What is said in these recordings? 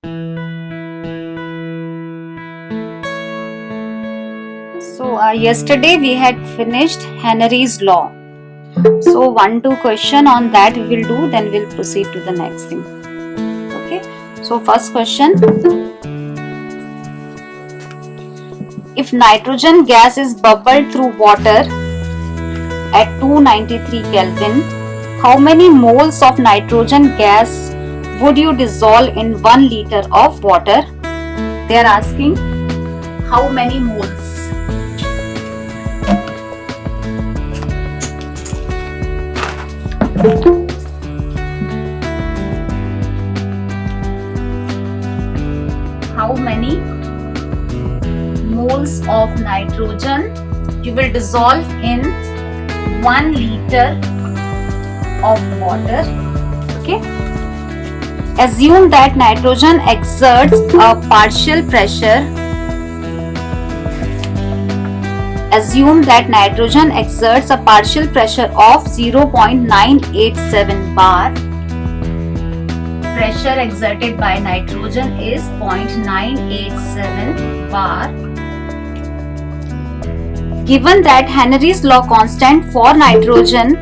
So yesterday we had finished Henry's law. So 1-2 question on that we will do, then we'll proceed to the next thing. Okay. So first question. If nitrogen gas is bubbled through water at 293 Kelvin, how many moles of nitrogen gas would you dissolve in 1 liter of water? They are asking how many moles. How many moles of nitrogen you will dissolve in 1 liter of water? Okay. Assume that nitrogen exerts a partial pressure. Assume that nitrogen exerts a partial pressure of 0.987 bar. Pressure exerted by nitrogen is 0.987 bar. Given that Henry's law constant for nitrogen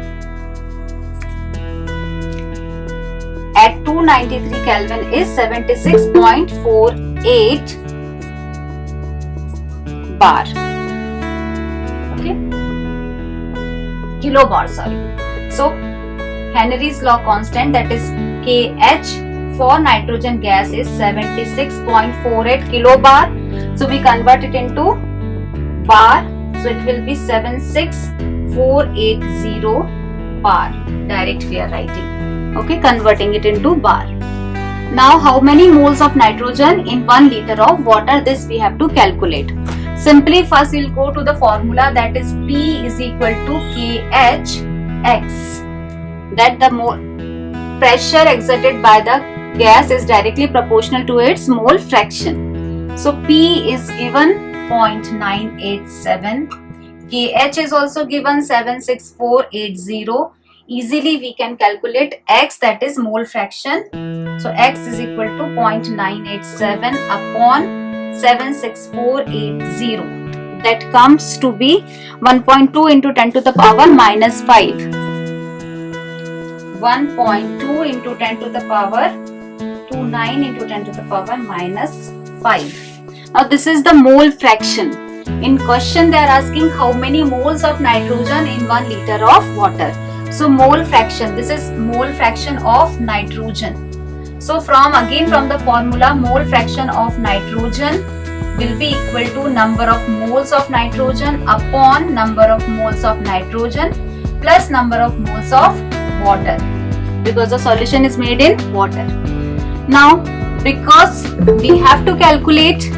at 293 Kelvin is 76.48 bar. Okay, kilobar, sorry. So Henry's law constant, that is KH for nitrogen gas, is 76.48 kilobar. So we convert it into bar. So it will be 76480 bar. Direct we are writing. Okay, converting it into bar. Now how many moles of nitrogen in 1 liter of water? This we have to calculate. Simply first we will go to the formula, that is P is equal to KHX. That the pressure exerted by the gas is directly proportional to its mole fraction. So P is given 0.987. KH is also given 76480. Easily we can calculate X, that is mole fraction. So X is equal to 0.987 upon 76480. That comes to be 1.2 into 10 to the power minus 5. 1.2 into 10 to the power 29 into 10 to the power minus 5. Now this is the mole fraction. In question they are asking how many moles of nitrogen in 1 liter of water. So mole fraction, this is mole fraction of nitrogen. So from the formula, mole fraction of nitrogen will be equal to number of moles of nitrogen upon number of moles of nitrogen plus number of moles of water, because the solution is made in water. Now because we have to calculate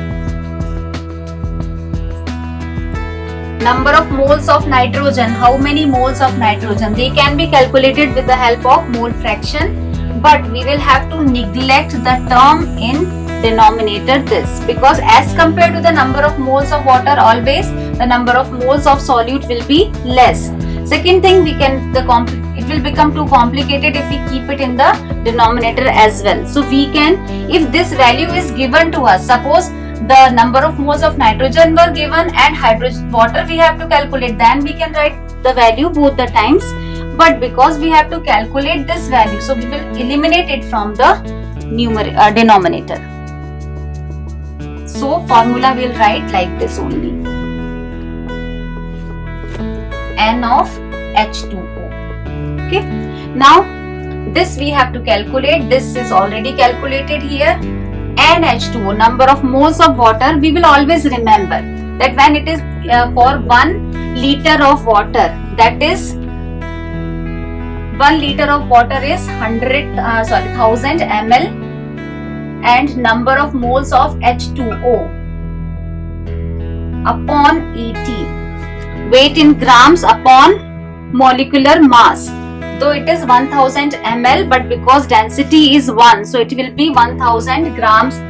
number of moles of nitrogen, how many moles of nitrogen, they can be calculated with the help of mole fraction, but we will have to neglect the term in denominator this, because as compared to the number of moles of water, always the number of moles of solute will be less. Second thing, it will become too complicated if we keep it in the denominator as well. So we can, if this value is given to us, suppose the number of moles of nitrogen were given and water we have to calculate, then we can write the value both the times. But because we have to calculate this value, so we will eliminate it from the denominator. So formula will write like this only. N of H2O. Okay. Now this we have to calculate. This is already calculated here. NH2O, number of moles of water, we will always remember that when it is for 1 liter of water, that is 1 liter of water is 1000 ml, and number of moles of H2O upon ET, weight in grams upon molecular mass. Though it is 1000 ml, but because density is 1, so it will be 1000 grams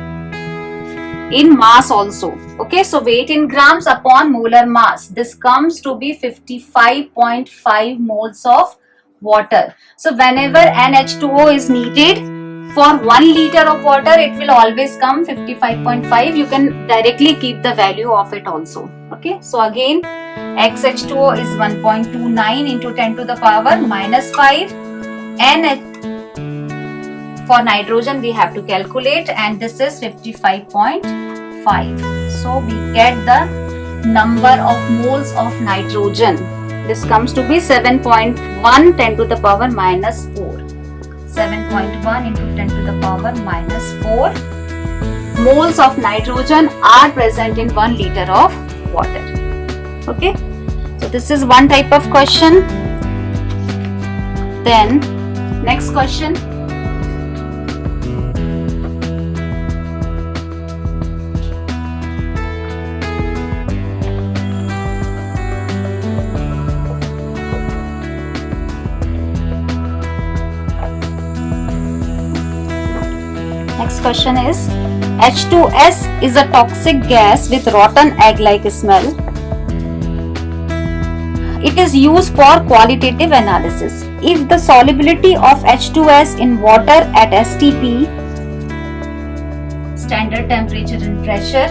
in mass also. Okay, so weight in grams upon molar mass, this comes to be 55.5 moles of water. So whenever NH2O is needed, For 1 liter of water, it will always come 55.5. You can directly keep the value of it also. Okay, so again, XH2O is 1.29 into 10 to the power minus 5. And for nitrogen, we have to calculate, and this is 55.5. So we get the number of moles of nitrogen. This comes to be 7.1 10 to the power minus 4. 7.1 into 10 to the power minus 4 moles of nitrogen are present in 1 liter of water. Okay, so this is one type of question. Then next question. Next question is, H2S is a toxic gas with rotten egg-like smell. It is used for qualitative analysis. If the solubility of H2S in water at STP, standard temperature and pressure,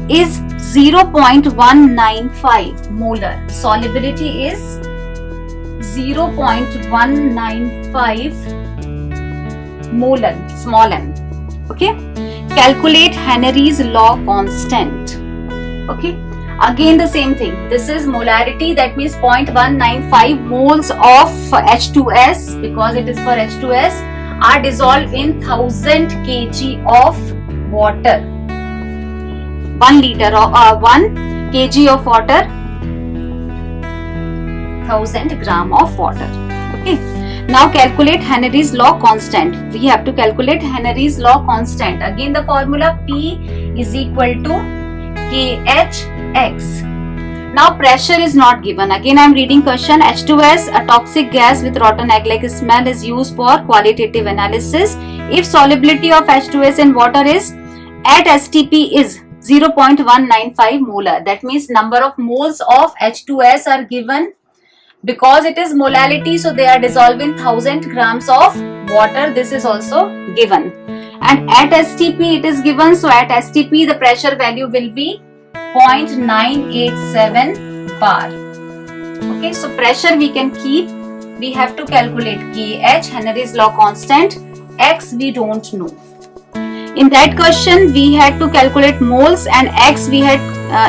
is 0.195 molar. Solubility is 0.195 molar, small m. Okay, calculate Henry's law constant. Okay, again the same thing. This is molarity, that means 0.195 moles of H2S, because it is for H2S, are dissolved in 1000 kg of water. 1 liter of 1 kg of water, 1000 gram of water. Okay. Now calculate Henry's law constant. We have to calculate Henry's law constant. Again the formula P is equal to KHX. Now pressure is not given. Again I am reading question. H2S, a toxic gas with rotten egg-like smell, is used for qualitative analysis. If solubility of H2S in water is at STP is 0.195 molar. That means number of moles of H2S are given. Because it is molality, so they are dissolved in 1000 grams of water. This is also given. And at STP it is given. So at STP the pressure value will be 0.987 bar. Okay, so pressure we can keep. We have to calculate KH, Henry's law constant. X we don't know. In that question we had to calculate moles, and X we had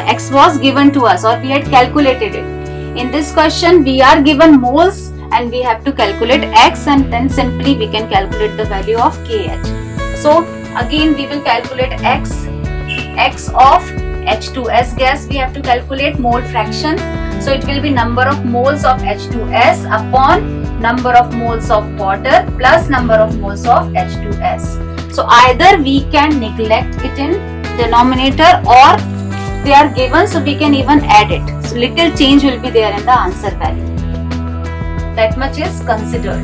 X was given to us, or we had calculated it. In this question we are given moles and we have to calculate X, and then simply we can calculate the value of KH. So again we will calculate X of H2S gas. We have to calculate mole fraction. So it will be number of moles of H2S upon number of moles of water plus number of moles of H2S. So either we can neglect it in denominator, or they are given, so we can even add it. So little change will be there in the answer value. That much is considered.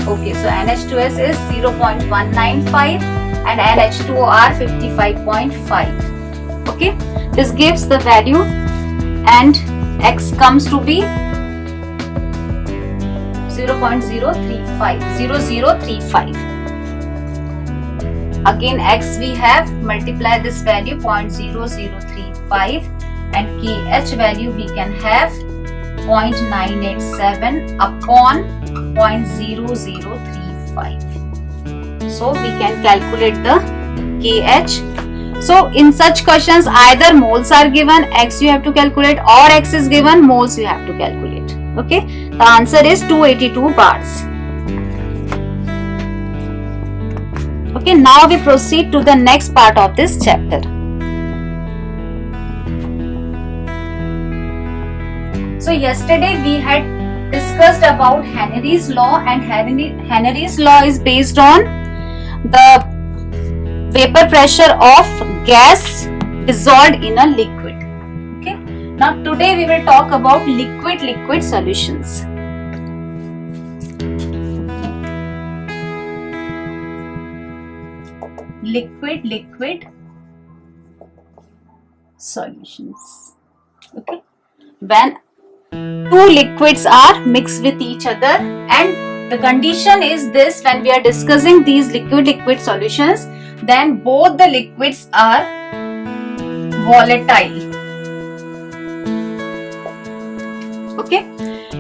Okay, so NH2S is 0.195 and NH2O are 55.5. Okay, this gives the value, and X comes to be 0.035. Again X we have, multiply this value 0.0035, and KH value we can have 0.987 upon 0.0035. So we can calculate the KH. So in such questions either moles are given, X you have to calculate, or X is given, moles you have to calculate. Okay, the answer is 282 bars. Okay, now we proceed to the next part of this chapter. So yesterday we had discussed about Henry's law, and Henry's law is based on the vapor pressure of gas dissolved in a liquid. Okay. Now today we will talk about liquid solutions. Liquid solutions. Okay. When two liquids are mixed with each other and The condition is this: when we are discussing these liquid-liquid solutions, then both the liquids are volatile. Okay,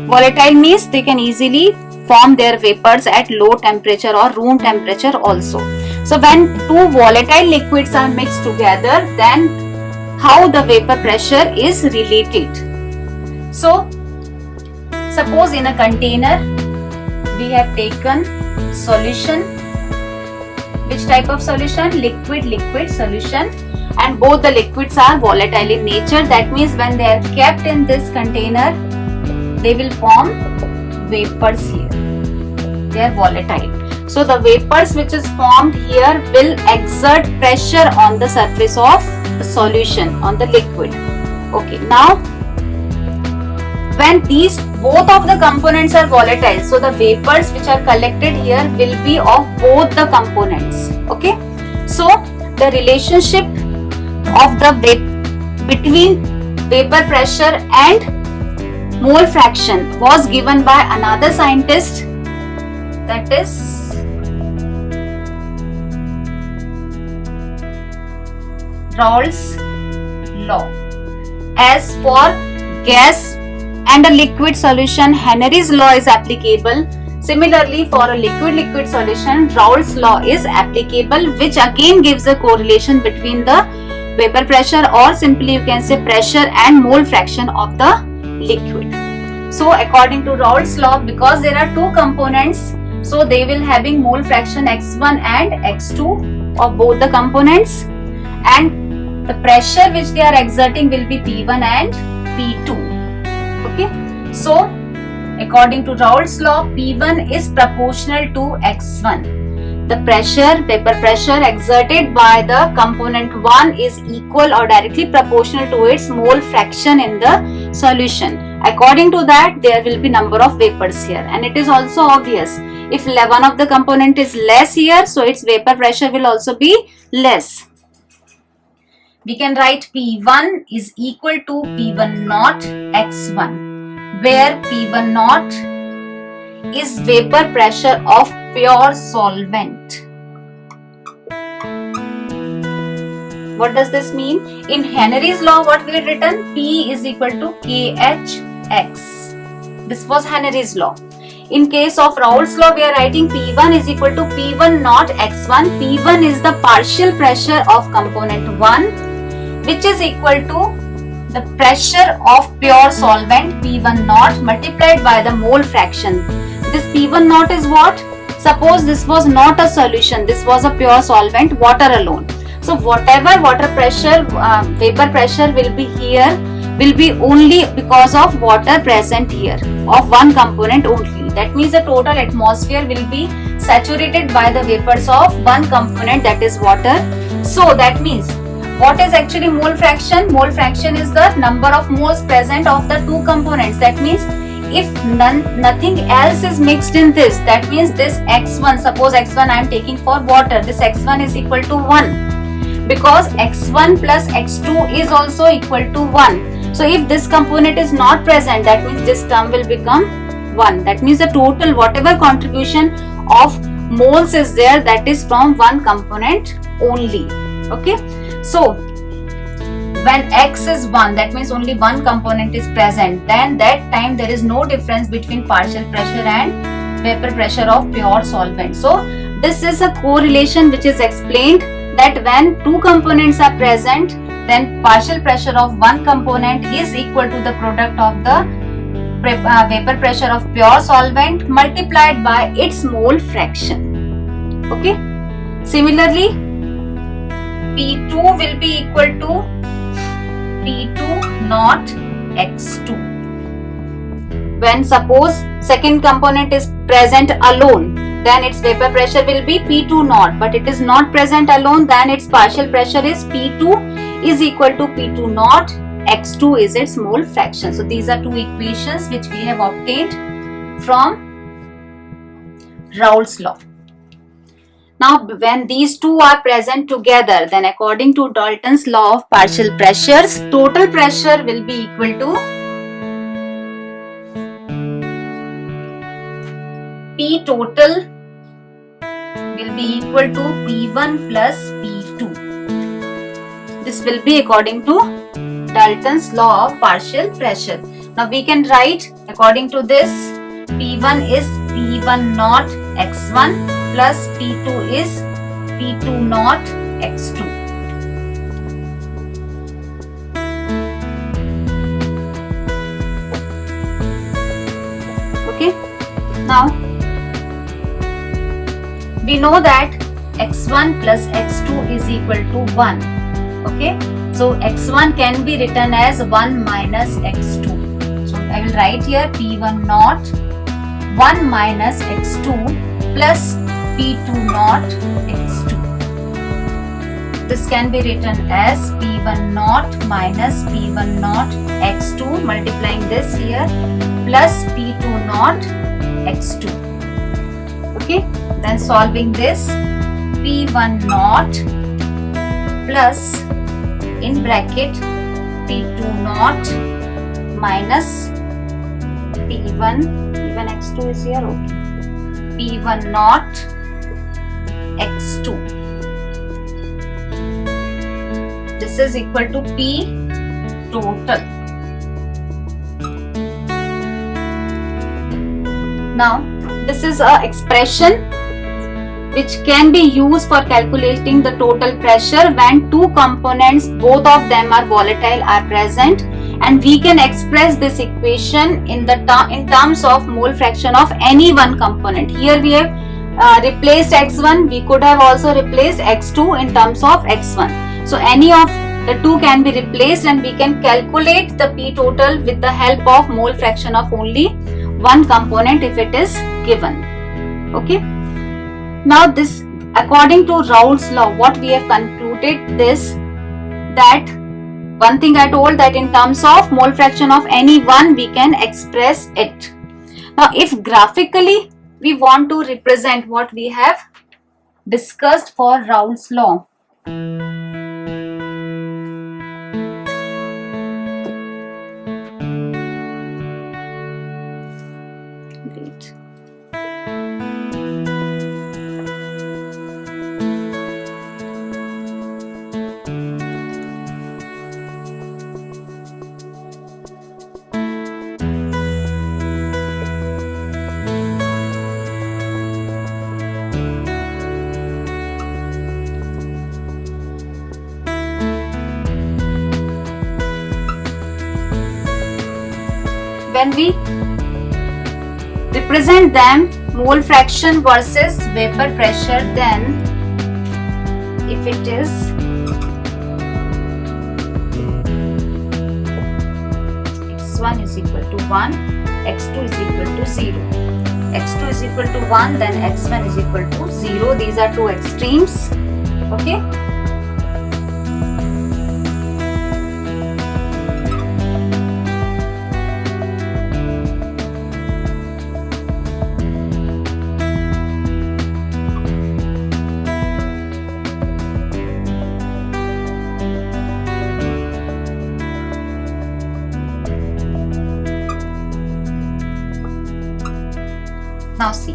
volatile means they can easily form their vapors at low temperature or room temperature also. So when two volatile liquids are mixed together, then how the vapor pressure is related. So suppose in a container we have taken solution. Which type of solution? Liquid solution, and both the liquids are volatile in nature. That means when they are kept in this container, they will form vapors here. They are volatile. So the vapors which is formed here will exert pressure on the surface of the solution, on the liquid. Okay, now when these both of the components are volatile, so the vapors which are collected here will be of both the components. Okay, so the relationship of the between vapor pressure and mole fraction was given by another scientist, that is Raoult's law. As for gas and a liquid solution, Henry's law is applicable. Similarly, for a liquid-liquid solution, Raoult's law is applicable, which again gives a correlation between the vapor pressure, or simply you can say pressure and mole fraction of the liquid. So according to Raoult's law, because there are two components, so they will having mole fraction x1 and x2 of both the components, and the pressure which they are exerting will be P1 and P2. Okay, so according to Raoult's law, P1 is proportional to x1. The pressure, vapor pressure exerted by the component 1 is equal or directly proportional to its mole fraction in the solution. According to that, there will be number of vapors here, and it is also obvious. If one of the component is less here, so its vapor pressure will also be less. We can write P1 is equal to P1 naught x1, where P1 naught is vapor pressure of pure solvent. What does this mean? In Henry's law, what we had written? P is equal to KHX. This was Henry's law. In case of Raoult's law, we are writing P1 is equal to P1 naught x1. P1 is the partial pressure of component 1, which is equal to the pressure of pure solvent P1 naught multiplied by the mole fraction. This P1 naught is what? Suppose this was not a solution, this was a pure solvent, water alone. So whatever water pressure, vapor pressure will be here, will be only because of water present here, of one component only. That means the total atmosphere will be saturated by the vapors of one component, that is water. So that means, what is actually mole fraction? Mole fraction is the number of moles present of the two components. That means if nothing else is mixed in this, that means this x1, suppose x1 I am taking for water, this x1 is equal to 1, because x1 plus x2 is also equal to 1. So if this component is not present, that means this term will become 1. That means the total whatever contribution of moles is there, that is from one component only. Okay, so when x is 1, that means only one component is present, then that time there is no difference between partial pressure and vapor pressure of pure solvent. So this is a correlation which is explained, that when two components are present, then partial pressure of one component is equal to the product of the vapor pressure of pure solvent multiplied by its mole fraction. Okay, similarly P2 will be equal to P2 naught x2. When suppose second component is present alone, then its vapor pressure will be P2 naught, but it is not present alone, then its partial pressure is P2 is equal to P2 naught, x2 is its mole fraction. So these are two equations which we have obtained from Raoult's law. Now when these two are present together, then according to Dalton's law of partial pressures, total pressure will be equal to P total will be equal to P1 plus P2. This will be according to Dalton's law of partial pressure. Now we can write according to this, P1 is P1 naught x1 plus P2 is P2 naught x2. Okay, now we know that x1 plus x2 is equal to 1. Okay, so x1 can be written as 1 minus x2. So I will write here P1 naught 1 minus x2 plus P2 naught x2. This can be written as P1 naught minus P1 naught x2, multiplying this here, plus P2 naught x2. Okay, then solving this, P1 naught plus in bracket P2 naught minus P1, even x2 is here, okay, P1 naught x2. This is equal to P total. Now this is a expression which can be used for calculating the total pressure when two components, both of them are volatile, are present, and we can express this equation in terms of mole fraction of any one component. Here we have replaced x1, we could have also replaced x2 in terms of x1. So any of the two can be replaced and we can calculate the P total with the help of mole fraction of only one component if it is given. Okay. Now this, according to Raoult's law, what we have concluded this, that one thing I told, that in terms of mole fraction of any one we can express it. Now if graphically we want to represent what we have discussed for Raoult's law, great. When we represent them mole fraction versus vapor pressure, then if it is x1 is equal to 1, x2 is equal to 0, x2 is equal to 1, then x1 is equal to 0. These are two extremes. Okay. Now see,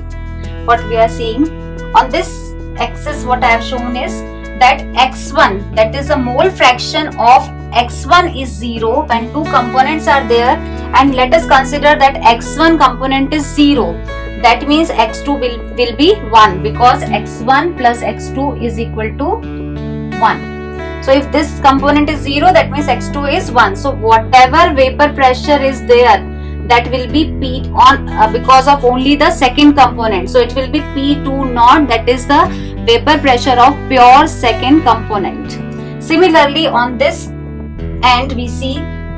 what we are seeing on this axis, what I have shown is that x1, that is the mole fraction of x1 is 0 when two components are there, and let us consider that x1 component is 0. That means x2 will be 1 because x1 plus x2 is equal to 1. So if this component is 0, that means x2 is 1. So whatever vapor pressure is there, that will be P on because of only the second component. So it will be P2 naught, that is the vapor pressure of pure second component. Similarly on this end we see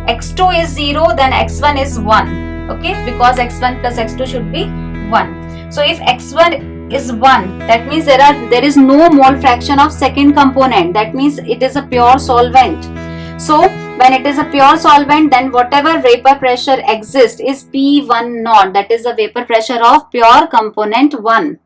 x2 is 0, then x1 is 1. Okay, because x1 plus x2 should be 1. So if x1 is 1, that means there is no mole fraction of second component. That means it is a pure solvent. So when it is a pure solvent, then whatever vapor pressure exists is P1 naught, that is the vapor pressure of pure component 1.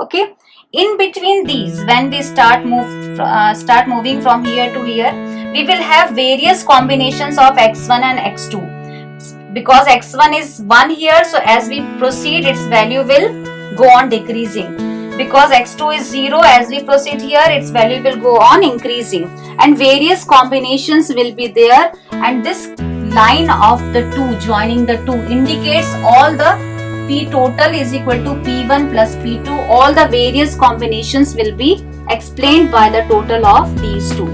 Okay. In between these, when we start moving from here to here, we will have various combinations of x1 and x2. Because x1 is 1 here, so as we proceed, its value will go on decreasing. Because x2 is 0, as we proceed here, its value will go on increasing, and various combinations will be there, and this line of the 2 joining the 2 indicates all the P total is equal to P1 plus P2. All the various combinations will be explained by the total of these two.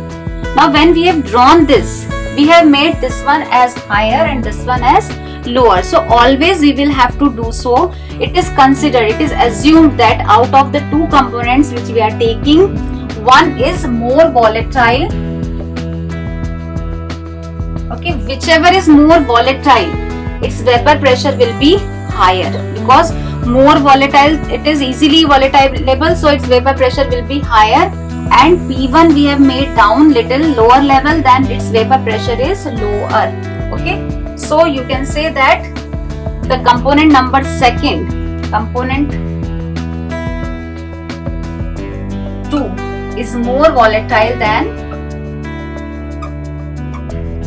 Now when we have drawn this, we have made this one as higher and this one as lower. So always we will have to do so. It is considered, it is assumed that out of the two components which we are taking, one is more volatile. Okay, whichever is more volatile, its vapor pressure will be higher, because more volatile, it is easily volatilable, so its vapor pressure will be higher, and P1 we have made down little lower level, than its vapor pressure is lower. Okay, so you can say that the component number second, component 2 is more volatile than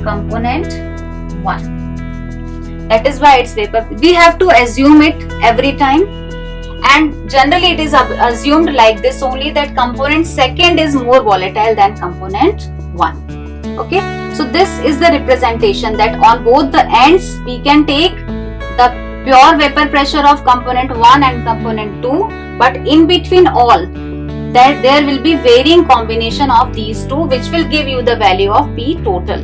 component 1. That is why its vapor, we have to assume it every time, and generally it is assumed like this only, that component second is more volatile than component 1. Okay, so this is the representation, that on both the ends we can take the pure vapor pressure of component 1 and component 2, but in between all that there will be varying combination of these two, which will give you the value of P total.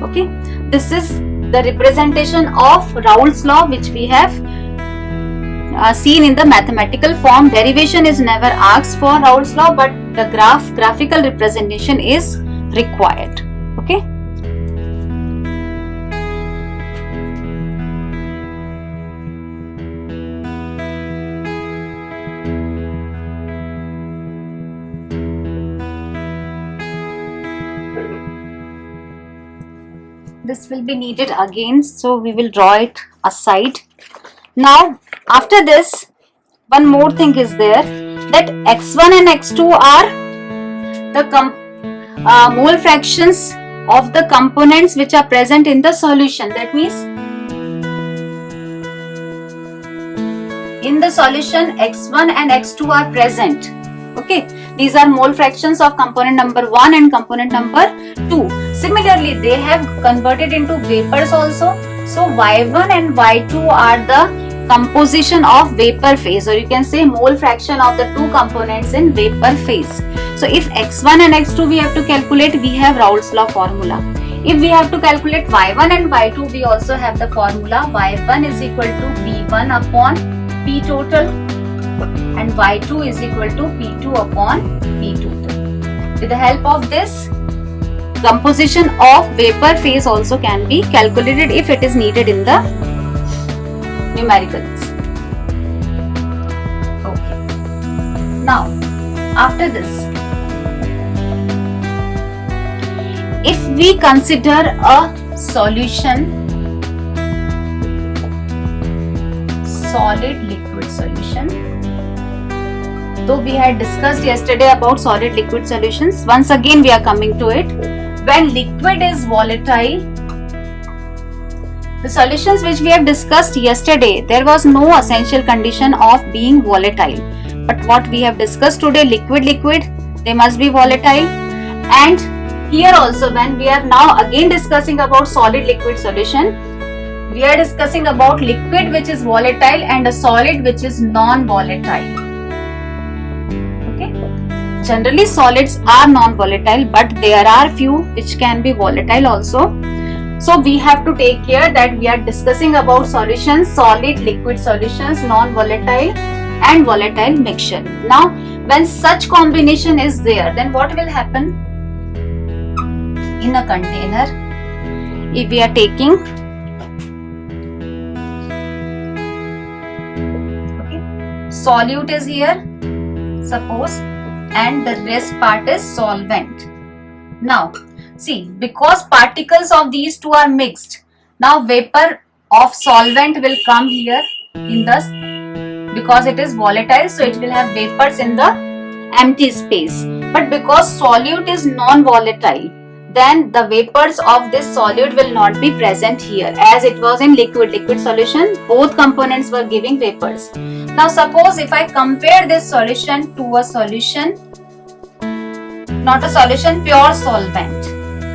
Okay, this is the representation of Raoult's law, which we have seen in the mathematical form. Derivation is never asked for Raoult's law, but the graphical representation is required. Okay. This will be needed again, so we will draw it aside. Now after this, one more thing is there, that x1 and x2 are the mole fractions of the components which are present in the solution. That means in the solution x1 and x2 are present. Okay, these are mole fractions of component number 1 and component number 2. Similarly, they have converted into vapors also. So Y1 and Y2 are the composition of vapor phase, or you can say mole fraction of the two components in vapor phase. So if x1 and x2 we have to calculate, we have Raoult's law formula. If we have to calculate Y1 and Y2, we also have the formula. Y1 is equal to P1 upon P total, and Y2 is equal to P2 upon P total. With the help of this, composition of vapor phase also can be calculated if it is needed in the numericals. Okay. Now, after this, if we consider a solution, solid liquid solution, though we had discussed yesterday about solid liquid solutions, once again we are coming to it. When liquid is volatile, the solutions which we have discussed yesterday, there was no essential condition of being volatile. But what we have discussed today, liquid, they must be volatile. And here also, when we are now again discussing about solid liquid solution, we are discussing about liquid which is volatile and a solid which is non-volatile. Generally solids are non-volatile, but there are few which can be volatile also. So we have to take care that we are discussing about solutions, solid liquid solutions, non-volatile and volatile mixture. Now when such combination is there, then what will happen? In a container, if we are taking solute is here, suppose, and the rest part is solvent. Now see, because particles of these two are mixed, now vapor of solvent will come here in the, because it is volatile, so it will have vapors in the empty space. But because solute is non-volatile, then the vapors of this solute will not be present here. As it was in liquid solution, both components were giving vapors. Now suppose if I compare this solution to a solution, not a solution, pure solvent,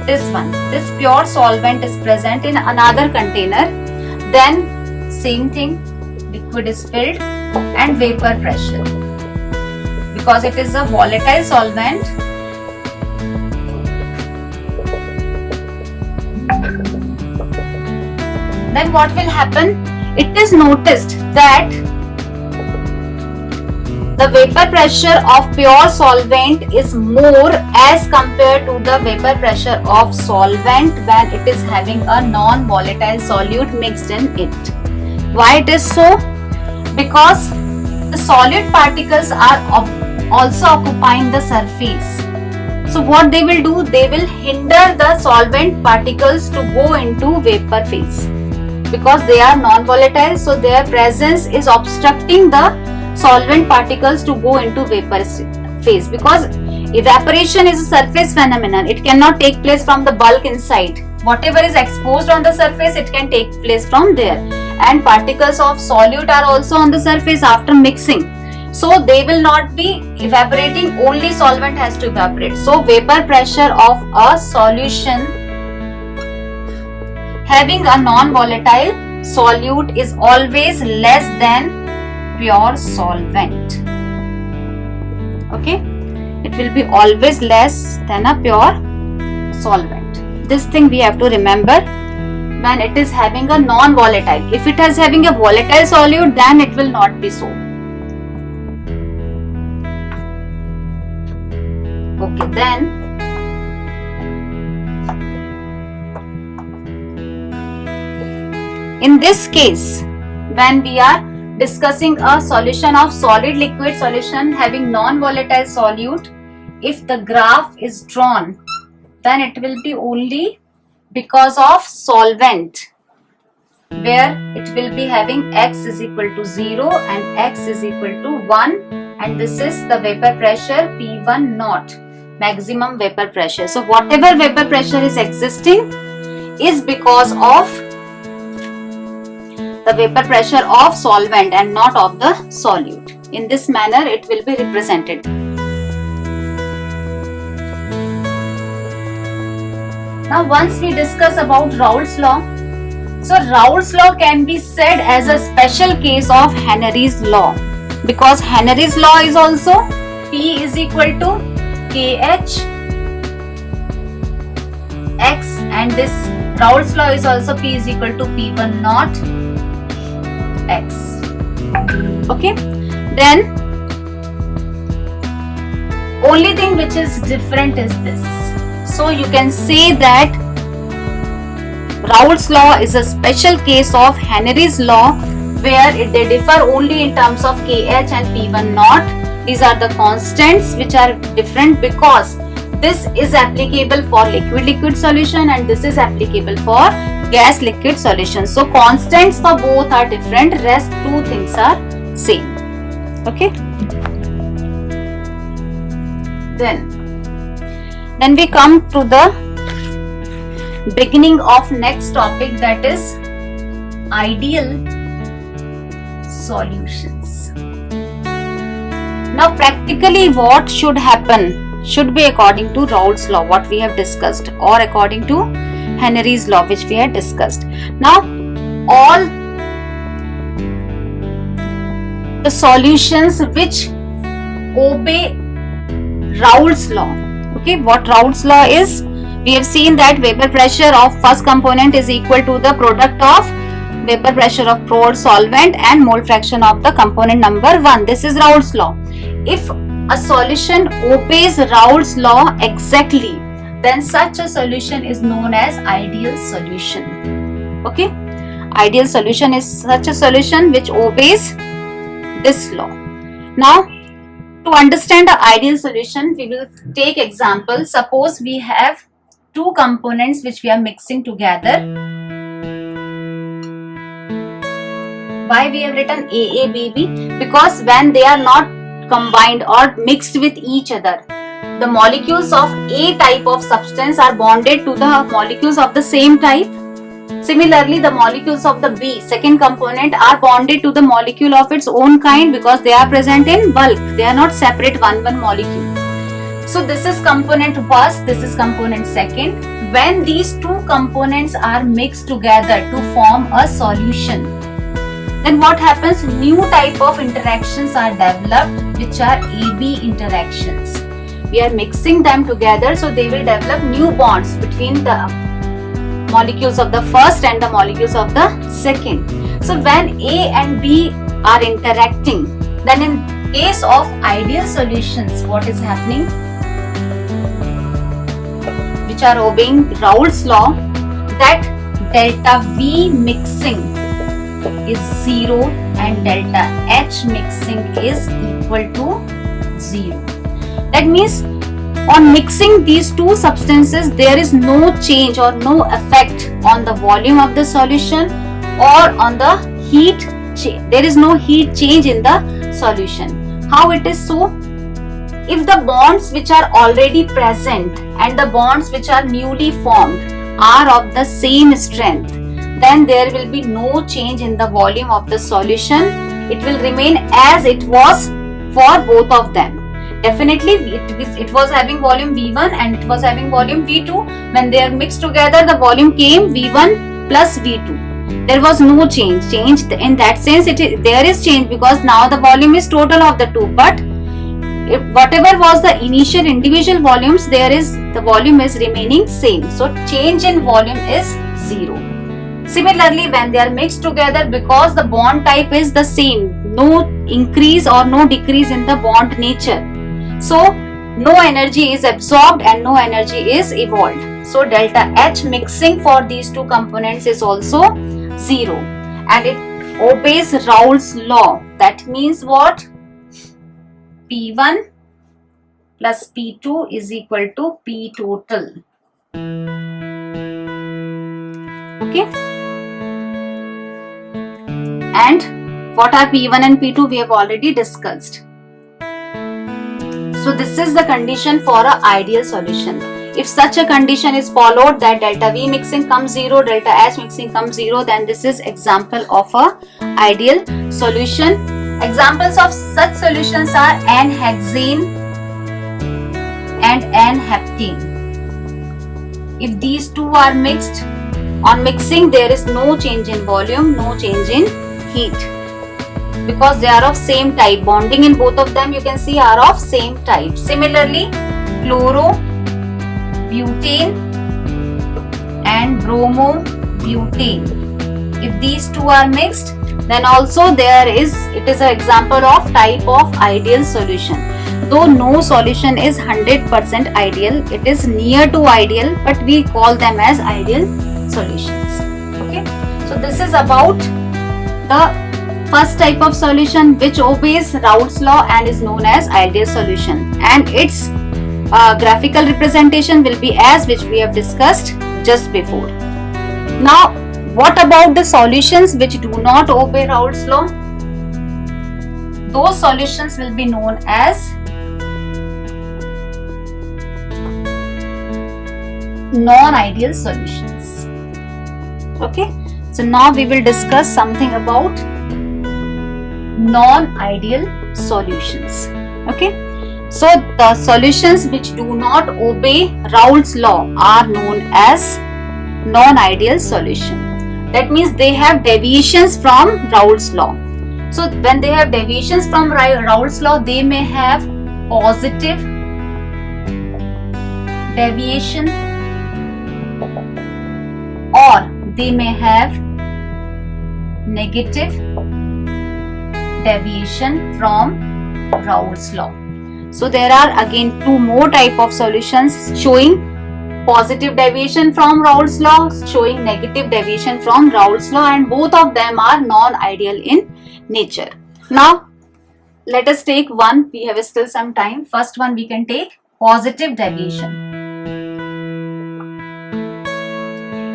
this pure solvent is present in another container, then same thing, liquid is filled and vapor pressure, because it is a volatile solvent, then what will happen? It is noticed that the vapor pressure of pure solvent is more as compared to the vapor pressure of solvent when it is having a non-volatile solute mixed in it. Why it is so? Because the solute particles are also occupying the surface. So what they will do? They will hinder the solvent particles to go into vapor phase. Because they are non-volatile, so their presence is obstructing the solvent particles to go into vapor phase, because evaporation is a surface phenomenon. It cannot take place from the bulk inside. Whatever is exposed on the surface, it can take place from there, and particles of solute are also on the surface after mixing, so they will not be evaporating. Only solvent has to evaporate. So vapor pressure of a solution having a non-volatile solute is always less than pure solvent. Okay, it will be always less than a pure solvent. This thing we have to remember when it is having a non-volatile. If it is having a volatile solute, then it will not be so. Okay, then in this case, when we are discussing a solution of solid liquid solution having non-volatile solute, if the graph is drawn, then it will be only because of solvent, where it will be having x is equal to 0 and x is equal to 1, and this is the vapor pressure P1 naught, maximum vapor pressure. So whatever vapor pressure is existing is because of the vapor pressure of solvent and not of the solute. In this manner it will be represented. Now once we discuss about Raoult's law, so Raoult's law can be said as a special case of Henry's law, because Henry's law is also P is equal to KH X, and this Raoult's law is also P is equal to P1 naught X. Okay, then only thing which is different is this. So you can say that Raoult's law is a special case of Henry's law, where they differ only in terms of KH and P1 naught. These are the constants which are different, because this is applicable for liquid solution and this is applicable for gas liquid solution. So constants for both are different, rest two things are same. Okay, then we come to the beginning of next topic, that is ideal solutions. Now practically what should happen should be according to Raoult's law, what we have discussed, or according to Henry's law, which we had discussed. Now all the solutions which obey Raoult's law. Okay, what Raoult's law is? We have seen that vapor pressure of first component is equal to the product of vapor pressure of poured solvent and mole fraction of the component number 1. This is Raoult's law. If a solution obeys Raoult's law exactly, then such a solution is known as ideal solution. Okay, ideal solution is such a solution which obeys this law. Now to understand the ideal solution, we will take example. Suppose we have two components which we are mixing together. Why we have written AA, BB? Because when they are not combined or mixed with each other, the molecules of A type of substance are bonded to the molecules of the same type. Similarly, the molecules of the B, second component, are bonded to the molecule of its own kind because they are present in bulk. They are not separate one molecule. So this is component first, this is component second. When these two components are mixed together to form a solution, then what happens? New type of interactions are developed, which are AB interactions. We are mixing them together, so they will develop new bonds between the molecules of the first and the molecules of the second. So when A and B are interacting, then in case of ideal solutions, what is happening? Which are obeying Raoult's law, that delta V mixing is 0 and delta H mixing is equal to 0. That means on mixing these two substances, there is no change or no effect on the volume of the solution or on the heat change. There is no heat change in the solution. How it is so? If the bonds which are already present and the bonds which are newly formed are of the same strength, then there will be no change in the volume of the solution. It will remain as it was for both of them. Definitely it was having volume V1 and it was having volume V2. When they are mixed together, the volume came V1 plus V2. There was no change. In that sense, there is change because now the volume is total of the two. But if whatever was the initial individual volumes, the volume is remaining same. So change in volume is 0. Similarly, when they are mixed together, because the bond type is the same, no increase or no decrease in the bond nature. So no energy is absorbed and no energy is evolved. So delta H mixing for these two components is also 0. And it obeys Raoult's law. That means what? P1 plus P2 is equal to P total. Okay. And what are P1 and P2? We have already discussed. So this is the condition for an ideal solution. If such a condition is followed, that delta V mixing comes 0, delta H mixing comes 0, then this is example of a ideal solution. Examples of such solutions are N-hexane and N-heptane. If these two are mixed, on mixing there is no change in volume, no change in heat, because they are of same type. Bonding in both of them, you can see, are of same type. Similarly, chloro, butane and bromobutane, if these two are mixed, then also it is an example of type of ideal solution. Though no solution is 100% ideal, it is near to ideal, but we call them as ideal solutions. Okay, so this is about the first type of solution which obeys Raoult's law and is known as ideal solution, and its graphical representation will be as which we have discussed just before. Now, what about the solutions which do not obey Raoult's law? Those solutions will be known as non-ideal solutions. Okay, so now we will discuss something about non-ideal solutions. Okay, so the solutions which do not obey Raoult's law are known as non-ideal solution. That means they have deviations from Raoult's law. So when they have deviations from Raoult's law, they may have positive deviation or they may have negative deviation from Raoult's law. So there are again two more type of solutions showing positive deviation from Raoult's law, showing negative deviation from Raoult's law, and both of them are non-ideal in nature. Now let us take one. We have still some time. First one we can take positive deviation.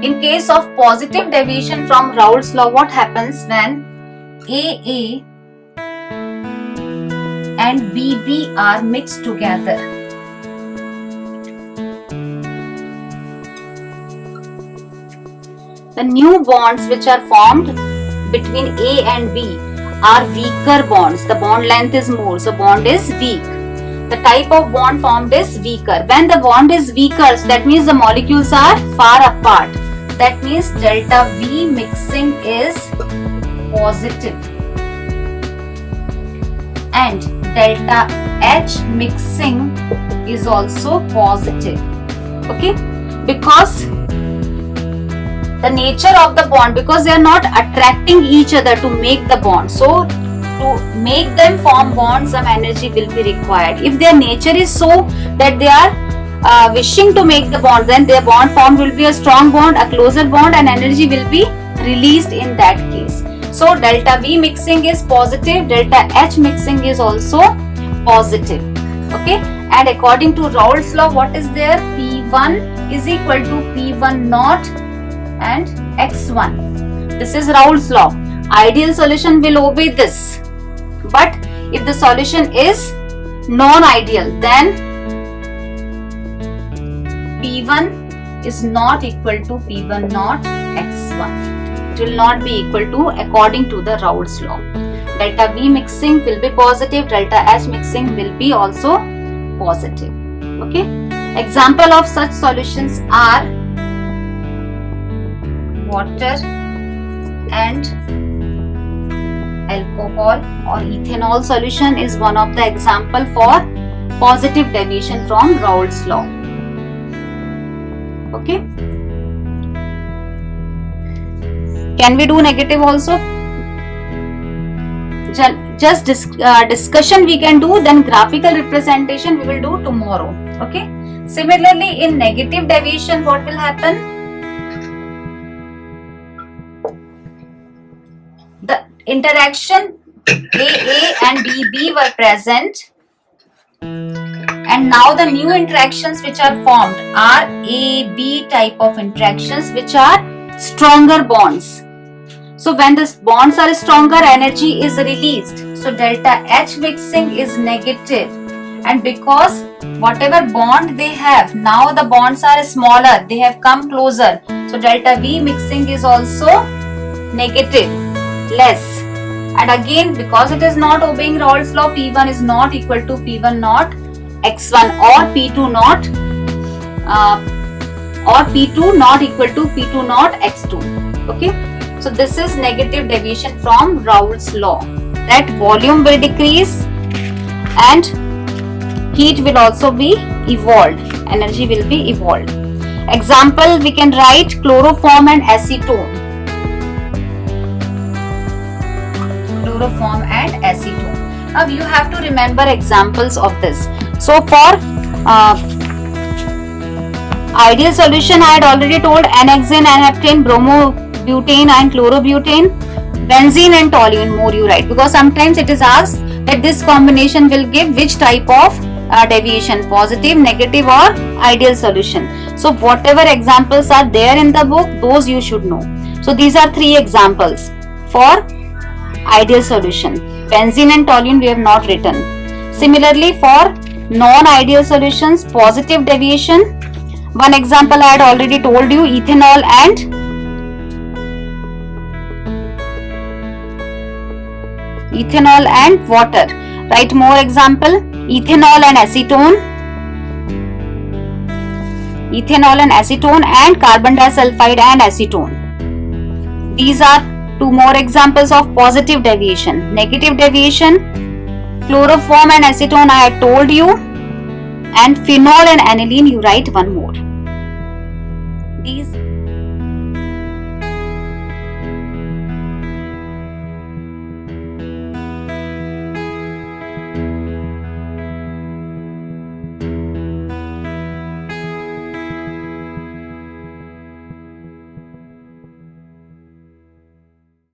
In case of positive deviation from Raoult's law, what happens when AA and BB are mixed together? the new bonds which are formed between A and B are weaker bonds. The bond length is more, so bond is weak. The type of bond formed is weaker. When the bond is weaker, so that means the molecules are far apart. That means delta V mixing is positive and delta H mixing is also positive. Okay, because the nature of the bond, because they are not attracting each other to make the bond, so to make them form bonds some energy will be required. If their nature is so that they are wishing to make the bond, then their bond formed will be a strong bond, a closer bond, and energy will be released in that case. So delta V mixing is positive, delta H mixing is also positive. Okay, and according to Raoult's law, what is there? P1 is equal to P1 naught and X1. This is Raoult's law. Ideal solution will obey this, but if the solution is non-ideal, then P1 is not equal to P1 naught X1. It will not be equal to according to the Raoult's law. Delta V mixing will be positive, delta H mixing will be also positive. Okay. Example of such solutions are water and alcohol or ethanol solution is one of the example for positive deviation from Raoult's law. Okay. Can we do negative also? Just discussion we can do, then graphical representation we will do tomorrow. Okay. Similarly, in negative deviation, what will happen? The interaction AA and BB were present, and now the new interactions which are formed are AB type of interactions which are stronger bonds. So when the bonds are stronger, energy is released. So delta H mixing is negative, and because whatever bond they have, now the bonds are smaller, they have come closer. So delta V mixing is also negative, less. And again, because it is not obeying Raoult's law, P1 is not equal to P1 naught X1 or P2 naught or P2 not equal to P2 naught X2. Okay. So this is negative deviation from Raoult's law, that volume will decrease and heat will also be evolved, energy will be evolved. Example, we can write chloroform and acetone. Chloroform and acetone. Now you have to remember examples of this. So for ideal solution, I had already told N-hexane, N-heptane, bromobutane and chlorobutane, benzene and toluene, more you write, because sometimes it is asked that this combination will give which type of deviation, positive, negative or ideal solution. So whatever examples are there in the book, those you should know. So these are three examples for ideal solution. Benzene and toluene we have not written. Similarly, for non-ideal solutions, positive deviation, one example I had already told you, ethanol and water. Write more example, ethanol and acetone and carbon disulfide and acetone. These are two more examples of positive deviation. Negative deviation, chloroform and acetone I had told you, and phenol and aniline you write one more. These